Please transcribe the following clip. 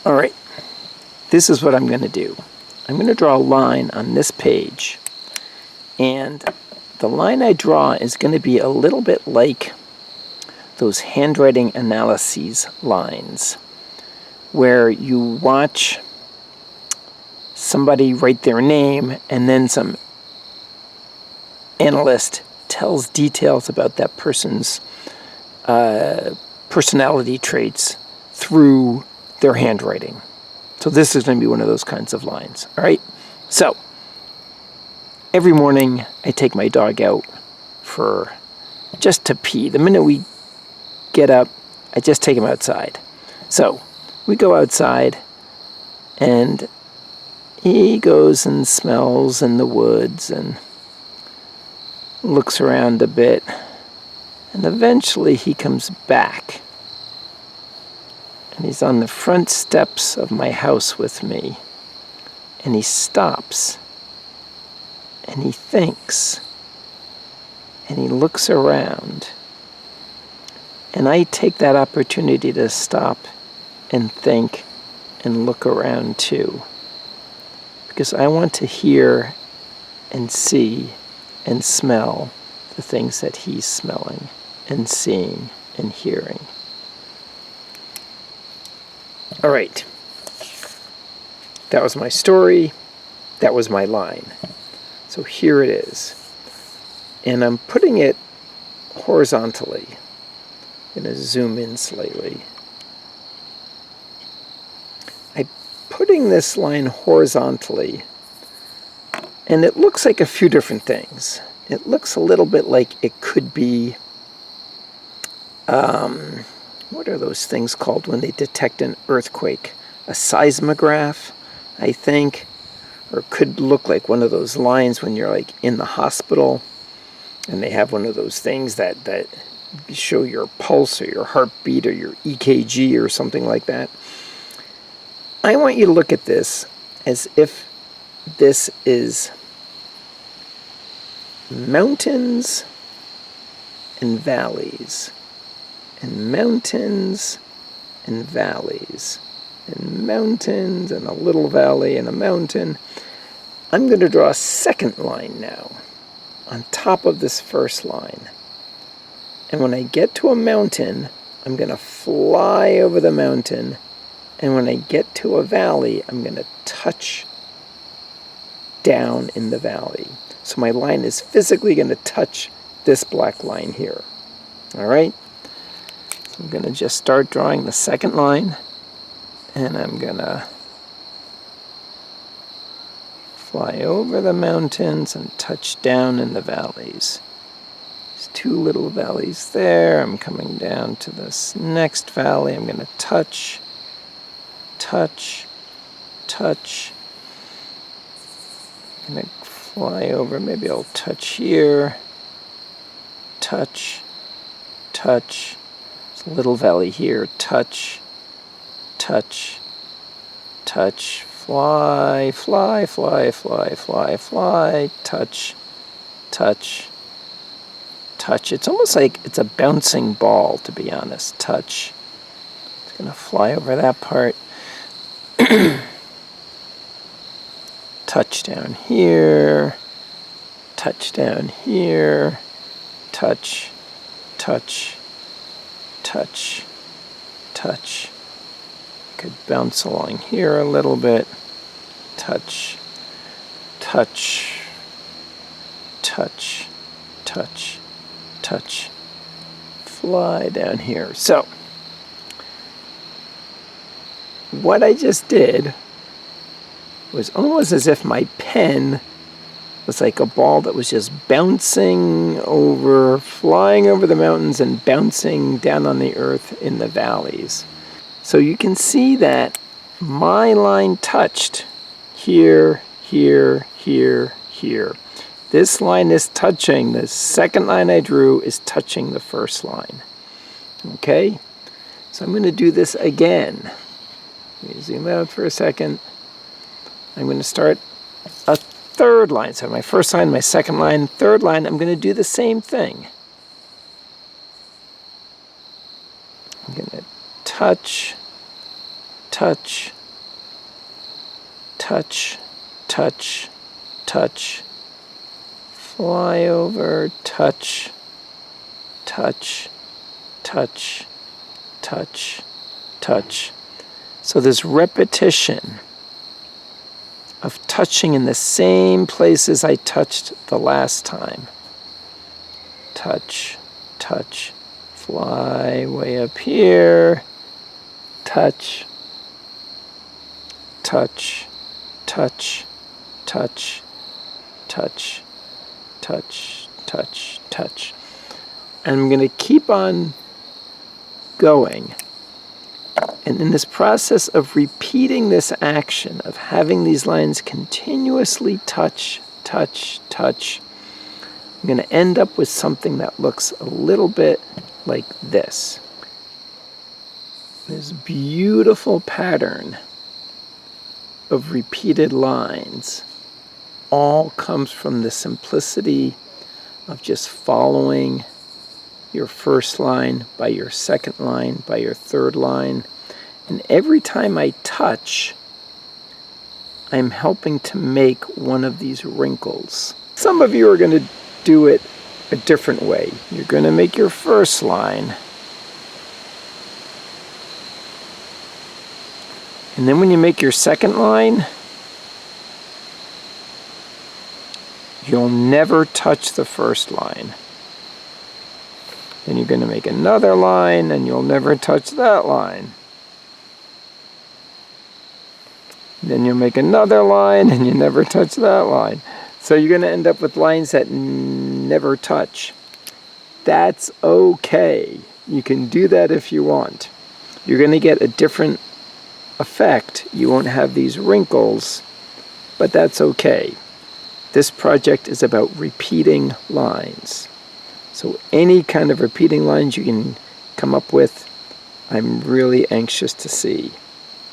All right, this is what I'm going to do. I'm going to draw a line on this page, and the line I draw is going to be a little bit like those handwriting analyses lines, where you watch somebody write their name and then some analyst tells details about that person's personality traits through their handwriting. So this is going to be one of those kinds of lines. All right. So every morning I take my dog out for just to pee. The minute we get up, I just take him outside. So we go outside and he goes and smells in the woods and looks around a bit. And eventually he comes back. And he's on the front steps of my house with me. And he stops. And he thinks. And he looks around. And I take that opportunity to stop and think and look around too. Because I want to hear and see and smell the things that he's smelling and seeing and hearing. All right. That was my story. That was my line. So here it is. And I'm putting it horizontally. I'm going to zoom in slightly. I'm putting this line horizontally, and it looks like a few different things. It looks a little bit like it could be, what are those things called when they detect an earthquake? A seismograph, I think. Or it could look like one of those lines when you're like in the hospital and they have one of those things that show your pulse or your heartbeat or your EKG or something like that. I want you to look at this as if this is mountains and valleys, and mountains and valleys, and mountains and a little valley and a mountain. I'm going to draw a second line now on top of this first line. And when I get to a mountain, I'm going to fly over the mountain. And when I get to a valley, I'm going to touch down in the valley. So my line is physically going to touch this black line here. All right? So I'm going to just start drawing the second line. And I'm going to fly over the mountains and touch down in the valleys. There's two little valleys there. I'm coming down to this next valley. I'm going to touch, touch, touch. I'm going to fly over. Maybe I'll touch here. Touch, touch. There's a little valley here. Touch, touch, touch. Fly, fly, fly, fly, fly, fly. Touch, touch, touch. It's almost like it's a bouncing ball, to be honest. Touch. It's going to fly over that part. Touch down here. Touch down here. Touch, touch, touch, touch. Could bounce along here a little bit. Touch, touch, touch, touch, touch. Fly down here. So, what I just did was almost as if my pen was like a ball that was just bouncing over, flying over the mountains and bouncing down on the earth in the valleys. So you can see that my line touched here, here, here, here. This line is touching, the second line I drew is touching the first line. Okay? So I'm going to do this again. Let me zoom out for a second. I'm going to start a third line. So my first line, my second line, third line, I'm going to do the same thing. I'm going to touch, touch, touch, touch, touch, fly over, touch, touch, touch, touch, touch. So this repetition of touching in the same places I touched the last time. Touch, touch, fly way up here, touch, touch, touch, touch, touch, touch, touch, touch. And I'm going to keep on going. And in this process of repeating this action, of having these lines continuously touch, touch, touch, I'm going to end up with something that looks a little bit like this. This beautiful pattern of repeated lines all comes from the simplicity of just following your first line by your second line, by your third line. And every time I touch, I'm helping to make one of these wrinkles. Some of you are going to do it a different way. You're going to make your first line. And then when you make your second line, you'll never touch the first line. Then you're going to make another line, and you'll never touch that line. Then you'll make another line, and you never touch that line. So you're going to end up with lines that never touch. That's okay. You can do that if you want. You're going to get a different effect. You won't have these wrinkles, but that's okay. This project is about repeating lines. So any kind of repeating lines you can come up with, I'm really anxious to see.